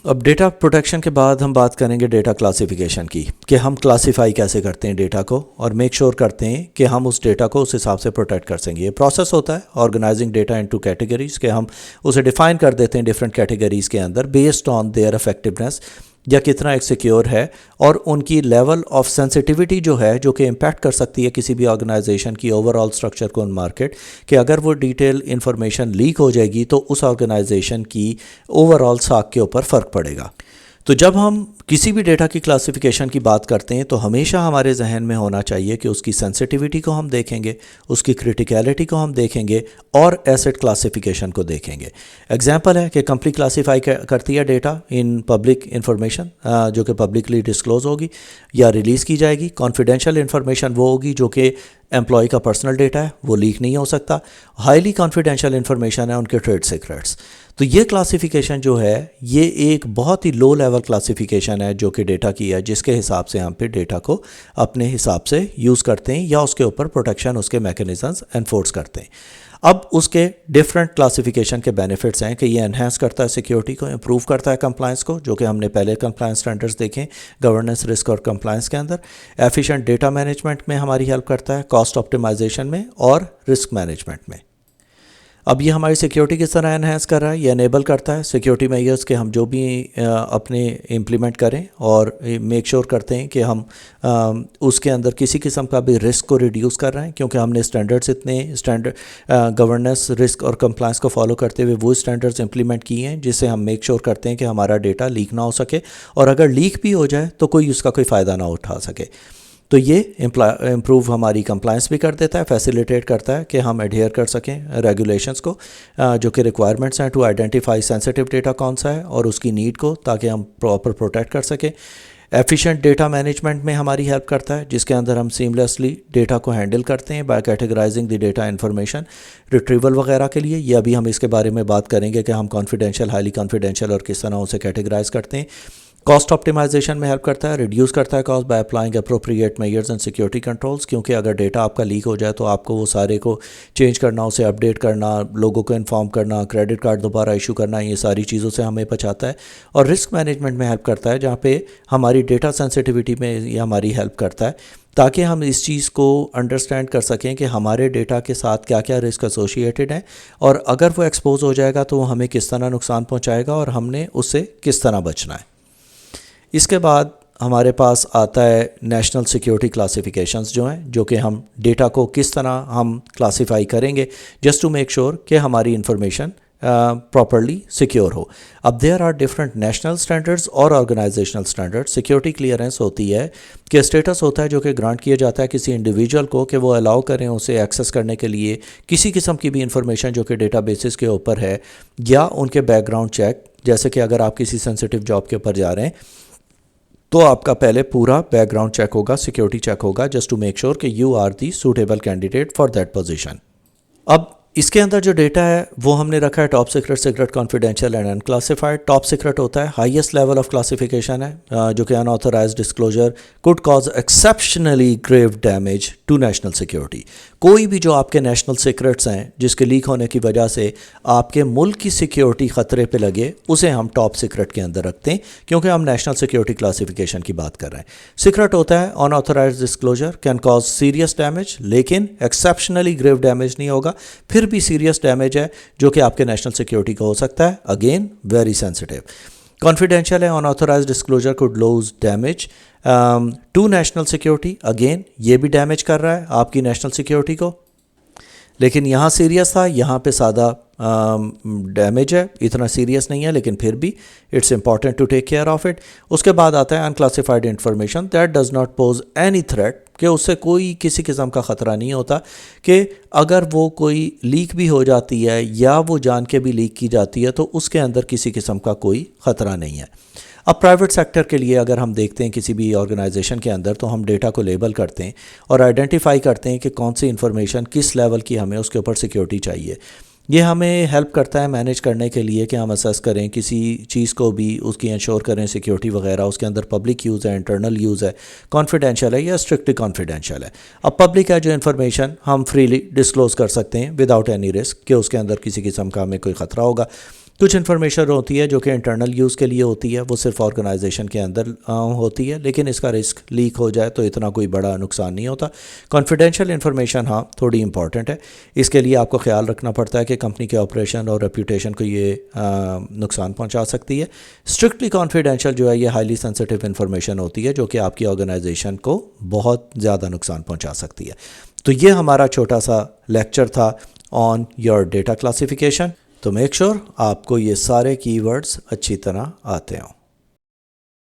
اب data protection کے بعد ہم بات کریں گے ڈیٹا کلاسیفیکیشن کی، کہ ہم کلاسیفائی کیسے کرتے ہیں ڈیٹا کو اور میک شور کرتے ہیں کہ ہم اس ڈیٹا کو اس حساب سے پروٹیکٹ کر سکیں گے۔ یہ پروسیس ہوتا ہے آرگنائزنگ ڈیٹا انٹو کیٹیگریز، کہ ہم اسے ڈیفائن کر دیتے ہیں ڈفرینٹ کیٹیگریز کے اندر بیسڈ آن دیئر افیکٹونیس، یا کتنا ایک سیکیور ہے اور ان کی لیول آف سینسٹیوٹی جو ہے، جو کہ امپیکٹ کر سکتی ہے کسی بھی آرگنائزیشن کی اوور آل اسٹرکچر کو ان مارکیٹ، کہ اگر وہ ڈیٹیل انفارمیشن لیک ہو جائے گی تو اس آرگنائزیشن کی اوور آل ساکھ کے اوپر فرق پڑے گا۔ تو جب ہم کسی بھی ڈیٹا کی کلاسیفیکیشن کی بات کرتے ہیں تو ہمیشہ ہمارے ذہن میں ہونا چاہیے کہ اس کی سینسٹیوٹی کو ہم دیکھیں گے، اس کی کرٹیکیلٹی کو ہم دیکھیں گے اور ایسٹ کلاسیفیکیشن کو دیکھیں گے۔ ایگزامپل ہے کہ کمپنی کلاسیفائی کرتی ہے ڈیٹا ان پبلک انفارمیشن، جو کہ پبلکلی ڈسکلوز ہوگی یا ریلیز کی جائے گی۔ کانفیڈینشیل انفارمیشن وہ ہوگی جو کہ امپلائی کا پرسنل ڈیٹا ہے، وہ لیک نہیں ہو سکتا۔ ہائیلی کانفیڈینشیل انفارمیشن ہے ان کے ٹریڈ سیکرٹس۔ تو یہ کلاسیفیکیشن جو ہے یہ ایک بہت ہی لو لیول کلاسیفیکیشن ہے جو کہ ڈیٹا کی ہے، جس کے حساب سے ہم پہ ڈیٹا کو اپنے حساب سے یوز کرتے ہیں یا اس کے اوپر پروٹیکشن اس کے میکینزمز انفورس کرتے ہیں۔ اب اس کے ڈفرینٹ کلاسیفیکیشن کے بینیفٹس ہیں کہ یہ انہینس کرتا ہے سیکیورٹی کو، امپروو کرتا ہے کمپلائنس کو، جو کہ ہم نے پہلے کمپلائنس اسٹینڈرڈس دیکھیں گورننس، رسک اور کمپلائنس کے اندر۔ ایفیشینٹ ڈیٹا مینجمنٹ میں ہماری ہیلپ کرتا ہے، کاسٹ آپٹیمائزیشن میں اور رسک مینجمنٹ میں۔ اب یہ ہماری سیکیورٹی کس طرح انہینس کر رہا ہے، یہ انیبل کرتا ہے سیکیورٹی میجرز کے ہم جو بھی اپنے امپلیمنٹ کریں اور میک شور کرتے ہیں کہ ہم اس کے اندر کسی قسم کا بھی رسک کو ریڈیوس کر رہے ہیں، کیونکہ ہم نے اسٹینڈرڈس گورننس، رسک اور کمپلائنس کو فالو کرتے ہوئے وہ اسٹینڈرڈس امپلیمنٹ کیے ہیں جس سے ہم میک شور کرتے ہیں کہ ہمارا ڈیٹا لیک نہ ہو سکے، اور اگر لیک بھی ہو جائے تو کوئی اس کا کوئی فائدہ نہ اٹھا سکے۔ تو یہ امپروو ہماری کمپلائنس بھی کر دیتا ہے، فیسیلیٹیٹ کرتا ہے کہ ہم ایڈہیئر کر سکیں ریگولیشنس کو، جو کہ ریکوائرمنٹس ہیں ٹو آئیڈینٹیفائی سینسٹیو ڈیٹا کون سا ہے اور اس کی نیڈ کو، تاکہ ہم پراپر پروٹیکٹ کر سکیں۔ ایفیشینٹ ڈیٹا مینجمنٹ میں ہماری ہیلپ کرتا ہے، جس کے اندر ہم سیملیسلی ڈیٹا کو ہینڈل کرتے ہیں by categorizing the data information retrieval وغیرہ کے لیے۔ یہ ابھی ہم اس کے بارے میں بات کریں گے کہ ہم کانفیڈینشیل، ہائیلی کانفیڈینشیل اور کس طرح اسے کیٹیگرائز کرتے ہیں۔ کاسٹ آپٹیمائزیشن میں ہیلپ کرتا ہے، ریڈیوس کرتا ہے cost by applying appropriate measures and security controls, کیونکہ اگر ڈیٹا آپ کا لیک ہو جائے تو آپ کو وہ سارے کو چینج کرنا، اسے اپڈیٹ کرنا، لوگوں کو انفارم کرنا، کریڈٹ کارڈ دوبارہ ایشو کرنا، یہ ساری چیزوں سے ہمیں بچاتا ہے۔ اور رسک مینجمنٹ میں ہیلپ کرتا ہے، جہاں پہ ہماری ڈیٹا سینسٹیوٹی میں یہ ہماری ہیلپ کرتا ہے، تاکہ ہم اس چیز کو انڈرسٹینڈ کر سکیں کہ ہمارے ڈیٹا کے ساتھ کیا کیا رسک ایسوسیٹڈ ہیں، اور اگر وہ ایکسپوز ہو جائے گا تو وہ ہمیں کس طرح نقصان پہنچائے گا اور ہم نے اس سے کس طرح بچنا ہے۔ اس کے بعد ہمارے پاس آتا ہے نیشنل سیکیورٹی کلاسیفیکیشنز جو ہیں، جو کہ ہم ڈیٹا کو کس طرح ہم کلاسیفائی کریں گے جسٹ ٹو میک شور کہ ہماری انفارمیشن پراپرلی سیکیور ہو۔ اب there are different national standards اور آرگنائزیشنل اسٹینڈرڈ۔ سیکیورٹی کلیئرنس ہوتی ہے کہ اسٹیٹس ہوتا ہے جو کہ گرانٹ کیا جاتا ہے کسی انڈیویجول کو کہ وہ الاؤ کریں اسے ایکسیس کرنے کے لیے کسی قسم کی بھی انفارمیشن جو کہ ڈیٹا بیسز کے اوپر ہے، یا ان کے بیک گراؤنڈ چیک، جیسے کہ اگر آپ کسی سینسٹیو جاب کے اوپر جا رہے ہیں تو آپ کا پہلے پورا بیک گراؤنڈ چیک ہوگا، سیکیورٹی چیک ہوگا، جسٹ ٹو میک شور کہ you are the suitable candidate for that position. اب اس کے اندر جو ڈیٹا ہے وہ ہم نے رکھا ہے top secret, secret, confidential and unclassified. Top secret ہوتا ہے ہائیسٹ لیول آف کلاسیفیکیشن ہے، جو کہ unauthorised disclosure could cause exceptionally grave damage to national security. کوئی بھی جو آپ کے نیشنل سیکرٹس ہیں جس کے لیک ہونے کی وجہ سے آپ کے ملک کی سیکیورٹی خطرے پہ لگے، اسے ہم ٹاپ سیکرٹ کے اندر رکھتے ہیں، کیونکہ ہم نیشنل سیکیورٹی کلاسیفیکیشن کی بات کر رہے ہیں۔ سیکرٹ ہوتا ہے unauthorised disclosure can cause serious damage, لیکن ایکسیپشنلی گریو ڈیمیج نہیں ہوگا، پھر بھی سیریس ڈیمیج ہے جو کہ آپ کے نیشنل سیکیورٹی کو ہو سکتا ہے، اگین ویری سینسٹیو۔ کانفیڈینشیل ہے، unauthorised disclosure could cause damage to national security, again یہ بھی ڈیمیج کر رہا ہے آپ کی نیشنل سیکیورٹی کو، لیکن یہاں سیریس تھا، یہاں پہ سادہ ڈیمیج ہے، اتنا سیریس نہیں ہے، لیکن پھر بھی it's important to take care of it. اس کے بعد آتا ہے unclassified information that does not pose any threat, کہ اس سے کوئی کسی قسم کا خطرہ نہیں ہوتا، کہ اگر وہ کوئی لیک بھی ہو جاتی ہے یا وہ جان کے بھی لیک کی جاتی ہے تو اس کے اندر کسی قسم کا کوئی خطرہ نہیں ہے۔ اب پرائیویٹ سیکٹر کے لیے اگر ہم دیکھتے ہیں کسی بھی آرگنائزیشن کے اندر، تو ہم ڈیٹا کو لیبل کرتے ہیں اور آئیڈینٹیفائی کرتے ہیں کہ کون سی انفارمیشن کس لیول کی ہمیں اس کے اوپر سیکیورٹی چاہیے۔ یہ ہمیں ہیلپ کرتا ہے مینیج کرنے کے لیے کہ ہم اسیس کریں کسی چیز کو بھی، اس کی انشور کریں سیکیورٹی وغیرہ، اس کے اندر پبلک یوز ہے، انٹرنل یوز ہے، کانفیڈینشیل ہے یا اسٹرکٹلی کانفیڈینشیل ہے۔ اب پبلک ہے جو انفارمیشن ہم فریلی ڈسکلوز کر سکتے ہیں وداؤٹ اینی رسک کہ اس کے اندر کسی قسم کا ہمیں کوئی خطرہ ہوگا۔ کچھ انفارمیشن ہوتی ہے جو کہ انٹرنل یوز کے لیے ہوتی ہے، وہ صرف آرگنائزیشن کے اندر ہوتی ہے، لیکن اس کا رسک لیک ہو جائے تو اتنا کوئی بڑا نقصان نہیں ہوتا۔ کانفیڈینشیل انفارمیشن ہاں تھوڑی امپورٹنٹ ہے، اس کے لیے آپ کو خیال رکھنا پڑتا ہے کہ کمپنی کے آپریشن اور ریپیوٹیشن کو یہ نقصان پہنچا سکتی ہے۔ اسٹرکٹلی کانفیڈینشیل جو ہے یہ ہائیلی سینسٹیو انفارمیشن ہوتی ہے جو کہ آپ کی آرگنائزیشن کو بہت زیادہ نقصان پہنچا سکتی ہے۔ تو یہ ہمارا چھوٹا سا لیکچر تھا آن یور ڈیٹا کلاسیفیکیشن۔ تو میک شور آپ کو یہ سارے کی ورڈز اچھی طرح آتے ہوں۔